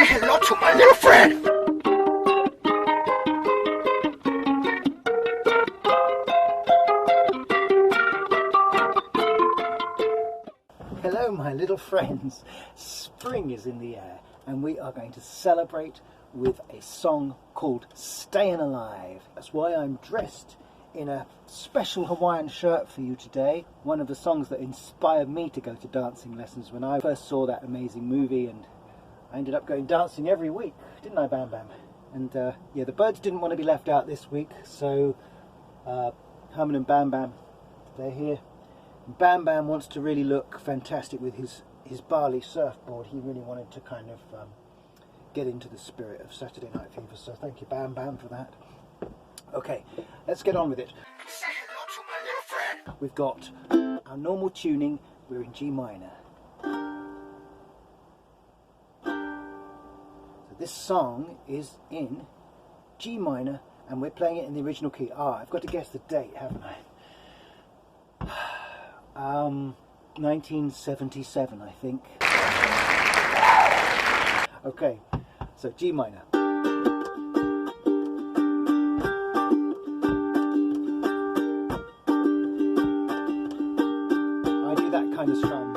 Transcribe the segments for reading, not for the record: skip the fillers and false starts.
Say hello to my little friend. Hello my little friends. Spring is in the air and we are going to celebrate with a song called Stayin' Alive. That's why I'm dressed in a special Hawaiian shirt for you today. One of the songs that inspired me to go to dancing lessons when I first saw that amazing movie, and I ended up going dancing every week, didn't I, Bam Bam? And yeah, the birds didn't want to be left out this week, so Herman and Bam Bam, they're here. Bam Bam wants to really look fantastic with his Bali surfboard. He really wanted to kind of get into the spirit of Saturday Night Fever, so thank you Bam Bam for that. Okay, let's get on with it. Say hello to my little friend. We've got our normal tuning, we're in G minor. So this song is in G minor and we're playing it in the original key. I've got to guess the date, haven't I? 1977, I think. Okay, so G minor. I do that kind of strum.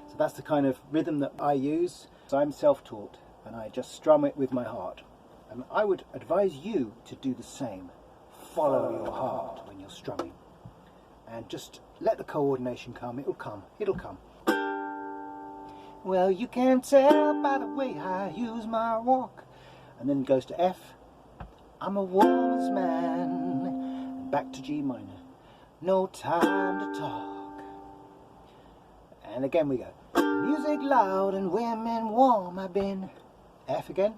So that's the kind of rhythm that I use. So I'm self-taught and I just strum it with my heart. And I would advise you to do the same. Follow your heart when you're strumming. And just let the coordination come. It'll come. It'll come. Well, you can tell by the way I use my walk. And then it goes to F. I'm a woman's man. And back to G minor. No time to talk. And again we go. Music loud and women warm. I've been F again.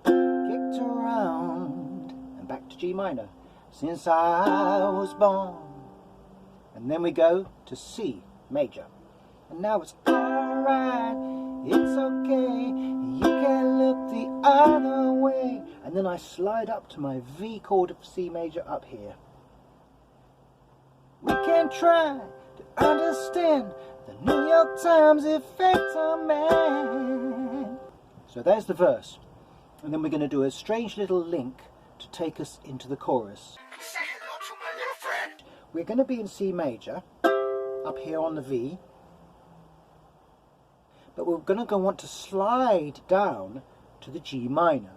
Kicked around. And back to G minor. Since I was born. And then we go to C major. And now it's alright, it's okay, you can look the other way. And then I slide up to my V chord of C major up here. We can try to understand the New York Times effect on man. So there's the verse. And then we're going to do a strange little link to take us into the chorus. Say hello to my little friend. We're going to be in C major, up here on the V, but we're going to want to slide down to the G minor.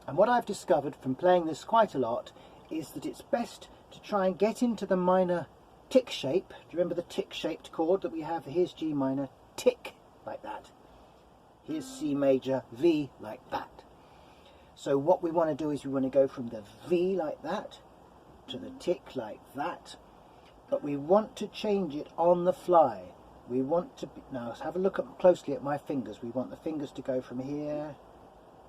And what I've discovered from playing this quite a lot is that it's best to try and get into the minor tick shape. Do you remember the tick-shaped chord that we have? Here's G minor, tick, like that. Here's C major, V, like that. So what we want to do is we want to go from the V like that to the tick like that, but we want to change it on the fly. We want to be, now have a look closely at my fingers. We want the fingers to go from here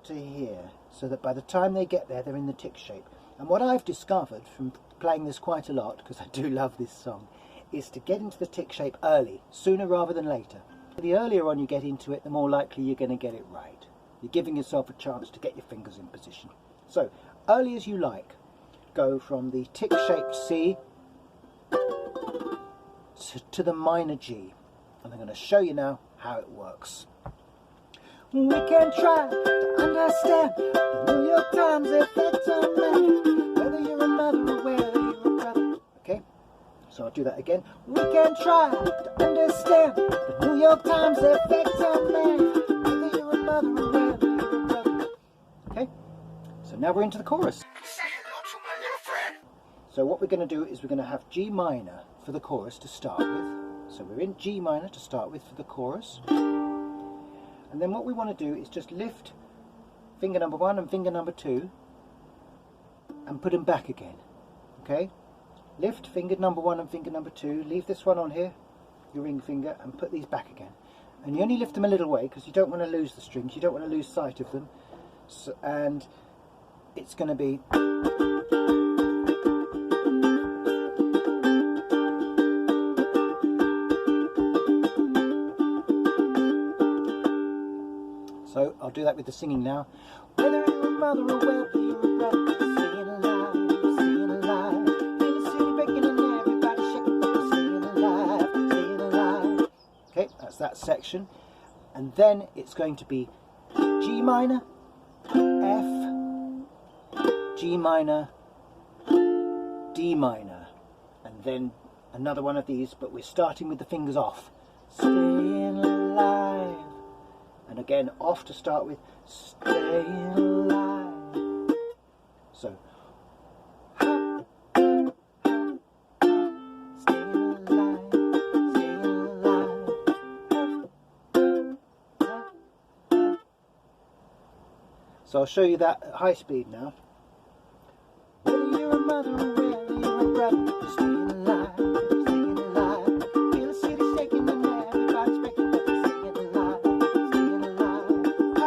to here, so that by the time they get there, they're in the tick shape. And what I've discovered from playing this quite a lot, because I do love this song, is to get into the tick shape early, sooner rather than later. The earlier on you get into it, the more likely you're going to get it right. You're giving yourself a chance to get your fingers in position. So, early as you like. Go from the tick-shaped C to the minor G. And I'm going to show you now how it works. We can try to understand the New York Times effect on man, whether you're a mother or whether you're a brother. Okay, so I'll do that again. We can try to understand the New York Times effect on man, whether you're a mother or whether you're a brother. Okay, so now we're into the chorus. So what we're going to do is we're going to have G minor for the chorus to start with. So we're in G minor to start with for the chorus. And then what we want to do is just lift finger number 1 and finger number 2 and put them back again. Okay? Lift finger number 1 and finger number 2, leave this one on here, your ring finger, and put these back again. And you only lift them a little way because you don't want to lose the strings, you don't want to lose sight of them. So, and it's going to be... So I'll do that with the singing now. Whether you're a mother or whether you're a brother, singing alive, feel the city breaking and everybody shaking, singing alive. Okay, that's that section. And then it's going to be G minor, F, G minor, D minor, and then another one of these, but we're starting with the fingers off. Stayin' alive, and again off to start with. Stayin' alive. So stayin' alive, stayin' alive. So I'll show you that at high speed now. Whether you're a mother or whether you're a brother, you're staying alive, staying alive. Feel the city shaking and everybody's breaking, but they're staying alive, staying alive.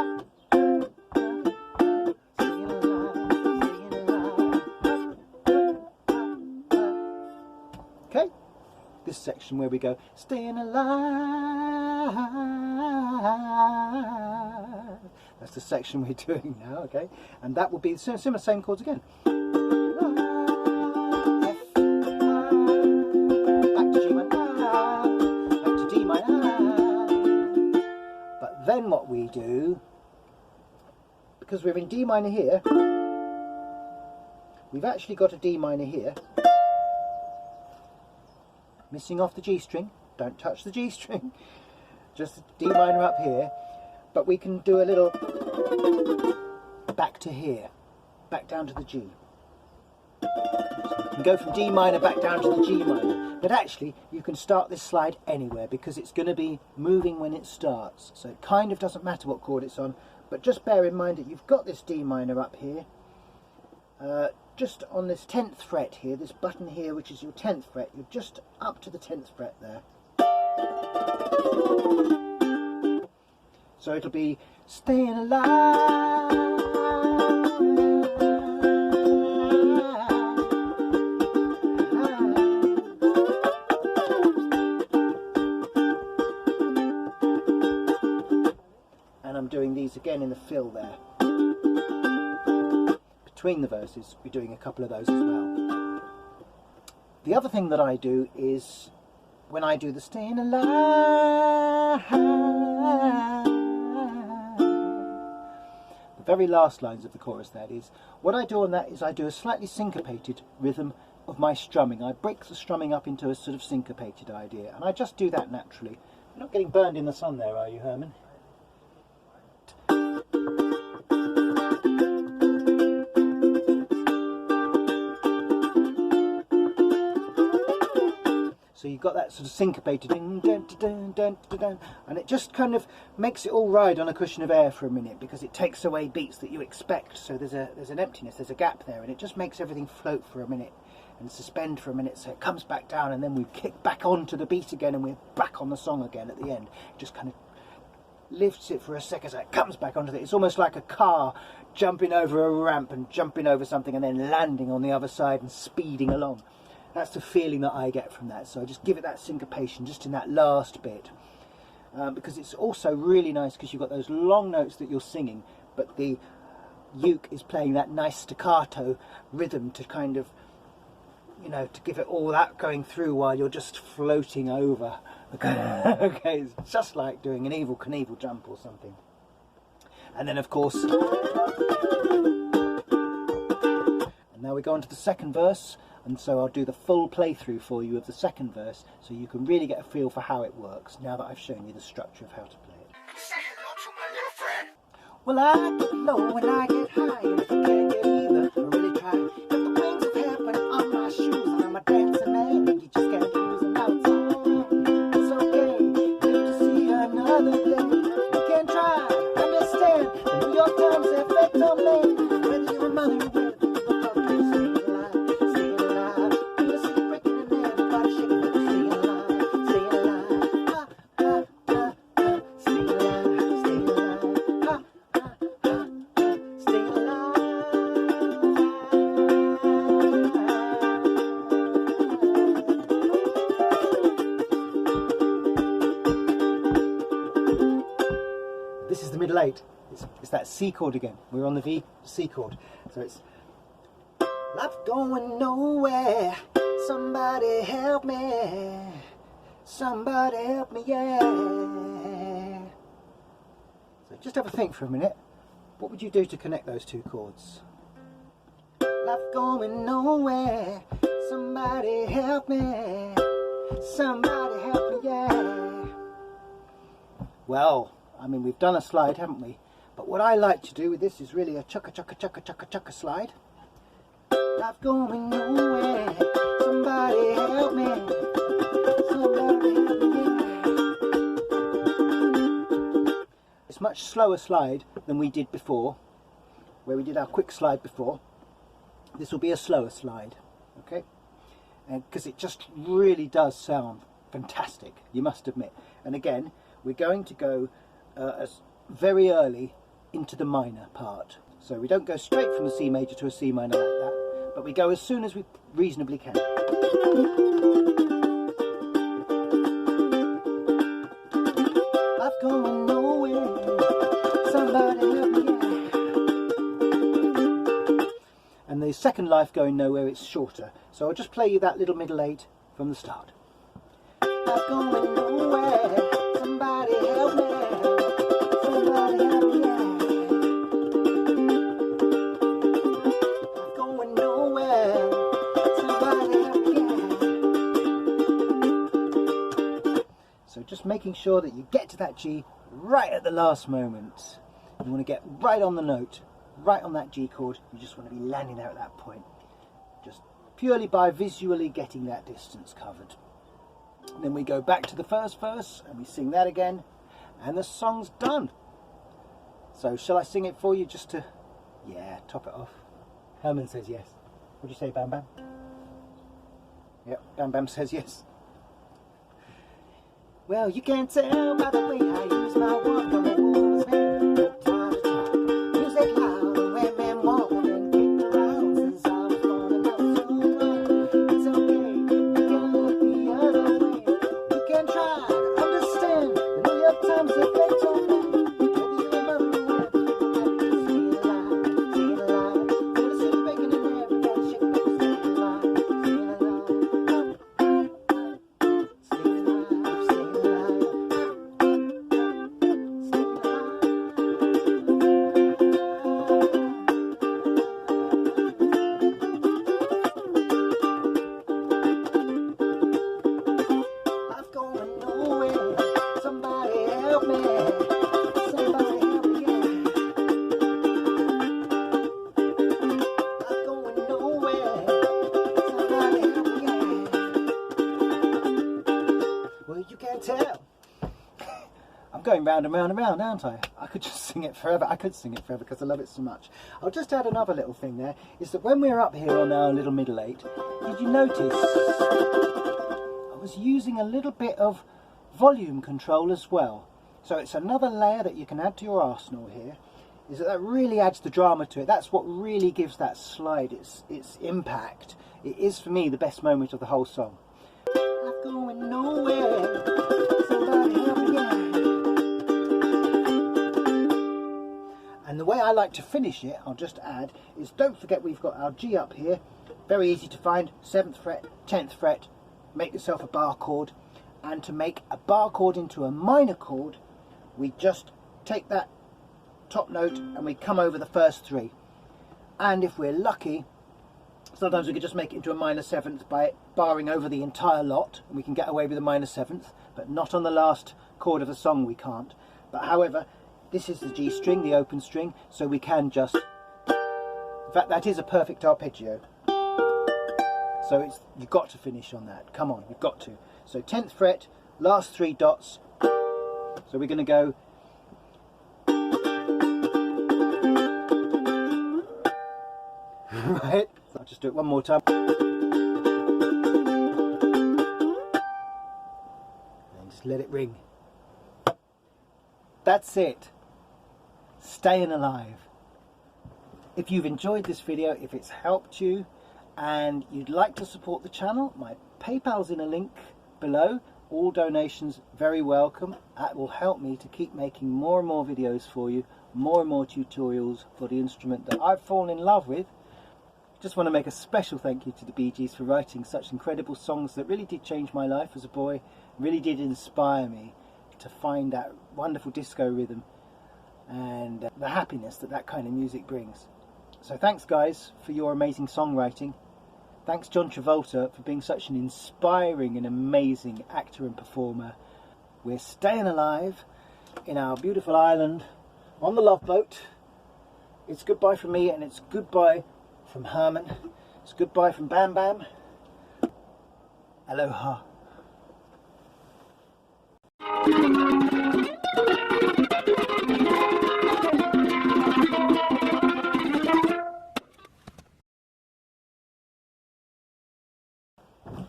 Staying alive, staying alive. Okay, this section where we go, staying alive. That's the section we're doing now, okay? And that will be the same chords again. Then what we do, because we're in D minor here, we've actually got a D minor here, missing off the G string. Don't touch the G string, just D minor up here, but we can do a little back to here, back down to the G. So you can go from D minor back down to the G minor, but actually you can start this slide anywhere because it's going to be moving when it starts, so it kind of doesn't matter what chord it's on, but just bear in mind that you've got this D minor up here, just on this 10th fret here, this button here which is your 10th fret, you're just up to the 10th fret there. So it'll be staying alive. I'm doing these again in the fill there. Between the verses, we're doing a couple of those as well. The other thing that I do is, when I do the staying alive, the very last lines of the chorus, that is, what I do on that is I do a slightly syncopated rhythm of my strumming. I break the strumming up into a sort of syncopated idea, and I just do that naturally. You're not getting burned in the sun there, are you, Herman? So you've got that sort of syncopated, and it just kind of makes it all ride on a cushion of air for a minute, because it takes away beats that you expect. So there's an emptiness, there's a gap there, and it just makes everything float for a minute and suspend for a minute, so it comes back down, and then we kick back onto the beat again, and we're back on the song again at the end. It just kind of lifts it for a second, so it comes back onto it. It's almost like a car jumping over a ramp and jumping over something and then landing on the other side and speeding along. That's the feeling that I get from that. So I just give it that syncopation just in that last bit, because it's also really nice because you've got those long notes that you're singing, but the uke is playing that nice staccato rhythm to kind of, you know, to give it all that going through while you're just floating over. Okay, it's just like doing an Evel Knievel jump or something. And then of course, and now we go on to the second verse, and so I'll do the full playthrough for you of the second verse so you can really get a feel for how it works now that I've shown you the structure of how to play it. Say hello to my little friend. Well, I get low and I get high, and if you can't get either, I really try. Got the wings of heaven on my shoes, and I'm a dancing man, and you just can't use them outside. It's okay, good to see you another day. You can try, understand, the New York Times effect on me. Whether you're a mother or whether you're a brother, stay alive, stay alive. Feel the city breaking and everybody shaking, but stay alive, stay alive. Ha, ha, ha, ha. Stay alive, stay alive. Ha, ha, ha, ha. Stay alive. This is the middle eight. It's that C chord again. We're on the V, C chord. So it's life going nowhere. Somebody help me. Somebody help me, yeah. So just have a think for a minute. what would you do to connect those two chords? Life going nowhere, somebody help me, somebody help me, yeah. Well, I mean, we've done a slide, haven't we? But what I like to do with this is really a chukka chukka chukka chukka chukka slide. Life going nowhere, somebody help me, somebody help me, yeah. It's a much slower slide than we did before, where we did our quick slide before. This will be a slower slide, okay? And because it just really does sound fantastic, you must admit. And again, we're going to go as very early into the minor part. So we don't go straight from the C major to a C minor like that, but we go as soon as we reasonably can. Life going nowhere, somebody help me, yeah. And the second life going nowhere, it's shorter. So I'll just play you that little middle 8 from the start. Life going nowhere, somebody help me, somebody help me, yeah. Life going nowhere, somebody help me, yeah. So just making sure that you get to that G right at the last moment. You want to get right on the note, right on that G chord. You just want to be landing there at that point, just purely by visually getting that distance covered. And then we go back to the first verse and we sing that again, and the song's done. So shall I sing it for you just to, yeah, top it off? Herman says yes. What do you say, Bam Bam? Yep, Bam Bam says yes. Well, you can tell by the way I use my walk on the walls, man. No time to talk. Music loud and women walking and kicked around since I was born, and that's so right. It's okay, you can look the other way. You can try to understand the New York Times effect on me. Whether you remember when stay alive, stay alive. Go to city breaking and everybody shaking up, stay alive, stay alive. Stay alive, stay alive. Life going nowhere, somebody help me, somebody help me, yeah. Life going nowhere, somebody help me, yeah. Well, you can't tell. I'm going round and round and round, aren't I? I could just sing it forever. I could sing it forever because I love it so much. I'll just add another little thing there, is that when we're up here on our little middle 8, did you notice I was using a little bit of volume control as well? So it's another layer that you can add to your arsenal here, is that really adds the drama to it. That's what really gives that slide its impact. It is, for me, the best moment of the whole song. I'm going nowhere, somebody help me, yeah. And the way I like to finish it, I'll just add, is don't forget we've got our G up here, very easy to find, 7th fret, 10th fret, make yourself a bar chord, and to make a bar chord into a minor chord, we just take that top note and we come over the first 3. And if we're lucky, sometimes we can just make it into a minor 7th by barring over the entire lot, and we can get away with a minor 7th, but not on the last chord of the song we can't. But however, this is the G string, the open string, so we can just, in fact that is a perfect arpeggio. So you've got to finish on that, come on, you've got to. So 10th fret, last 3 dots, so we're going to go right, I'll just do it one more time. And just let it ring. That's it. Stayin' alive. If you've enjoyed this video, if it's helped you, and you'd like to support the channel, my PayPal's in a link below. All donations very welcome. That will help me to keep making more and more videos for you, more and more tutorials for the instrument that I've fallen in love with. Just want to make a special thank you to the Bee Gees for writing such incredible songs that really did change my life as a boy, really did inspire me to find that wonderful disco rhythm. and the happiness that that kind of music brings. So thanks guys for your amazing songwriting. Thanks John Travolta for being such an inspiring and amazing actor and performer. We're staying alive in our beautiful island on the Love Boat. It's goodbye from me, and it's goodbye from Herman. It's goodbye from Bam Bam. Aloha.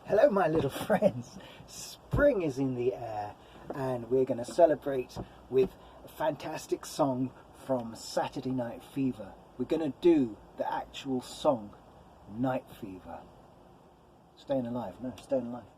Hello my little friends. Spring is in the air, and we're going to celebrate with a fantastic song from Saturday Night Fever. We're going to do the actual song, Night Fever. Staying alive. No, staying alive.